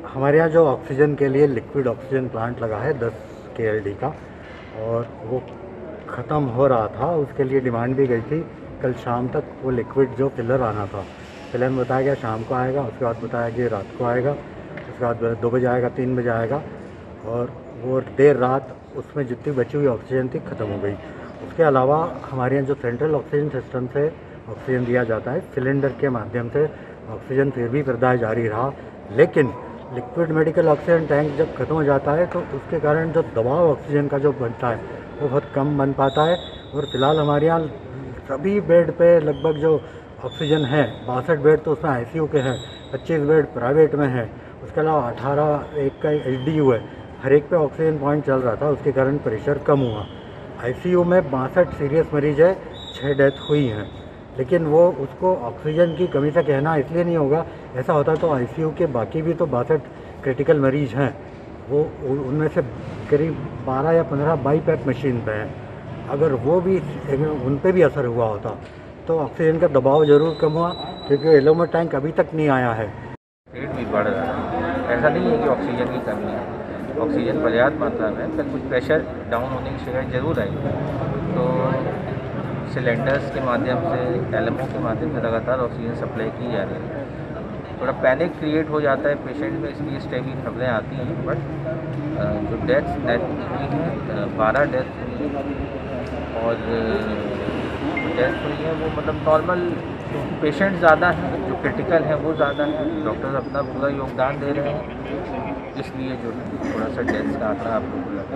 हमारे यहाँ जो ऑक्सीजन के लिए लिक्विड ऑक्सीजन प्लांट लगा है 10 KLD का, और वो ख़त्म हो रहा था। उसके लिए डिमांड भी गई थी। कल शाम तक वो लिक्विड जो फिलर आना था, फिलर में बताया गया शाम को आएगा, उसके बाद बताया कि रात को आएगा, उसके बाद 2 बजे आएगा, 3 बजे आएगा, और वो देर रात उसमें जितनी बची हुई ऑक्सीजन थी ख़त्म हो गई। उसके अलावा हमारे यहाँ जो सेंट्रल ऑक्सीजन सिस्टम से ऑक्सीजन दिया जाता है सिलेंडर के माध्यम से, ऑक्सीजन फिर भी प्रदाय जारी रहा, लेकिन लिक्विड मेडिकल ऑक्सीजन टैंक जब ख़त्म हो जाता है तो उसके कारण जो दबाव ऑक्सीजन का जो बनता है वो बहुत कम बन पाता है। और फिलहाल हमारे यहाँ सभी बेड पे लगभग जो ऑक्सीजन है, 62 बेड तो उसमें ICU के हैं, 25 बेड प्राइवेट में है, उसके अलावा 18 एक का HDU है। हर एक पे ऑक्सीजन पॉइंट चल रहा था, उसके कारण प्रेशर कम हुआ। ICU में 62 सीरियस मरीज है, 6 डेथ हुई हैं, लेकिन वो उसको ऑक्सीजन की कमी से कहना इसलिए नहीं होगा। ऐसा होता तो ICU के बाकी भी तो 62 क्रिटिकल मरीज हैं, वो उनमें से करीब 12 या 15 बाईपैप मशीन पे हैं। अगर वो भी उन पे भी असर हुआ होता तो ऑक्सीजन का दबाव ज़रूर कम हुआ, क्योंकि एलोमो टैंक अभी तक नहीं आया है। रेट भी बढ़ रहा है। ऐसा नहीं है कि ऑक्सीजन की कमी है, ऑक्सीजन पर्याप्त मात्रा में है, पर कुछ प्रेशर डाउन होने की शिकायत ज़रूर आई। तो सिलेंडर्स के माध्यम से, एलएमओ के माध्यम से लगातार ऑक्सीजन सप्लाई की जा रही है। थोड़ा पैनिक क्रिएट हो जाता है पेशेंट में, इसलिए इस टाइप की खबरें आती हैं। बट जो डेथ्स हुई हैं, 12 डेथ हुई हैं, और डेथ हुई है वो मतलब नॉर्मल पेशेंट ज़्यादा हैं, जो क्रिटिकल हैं वो ज़्यादा हैं। डॉक्टर्स अपना पूरा योगदान दे रहे हैं, इसलिए जो थोड़ा सा डेथ्स का आंकड़ा आप लोगों को लगा।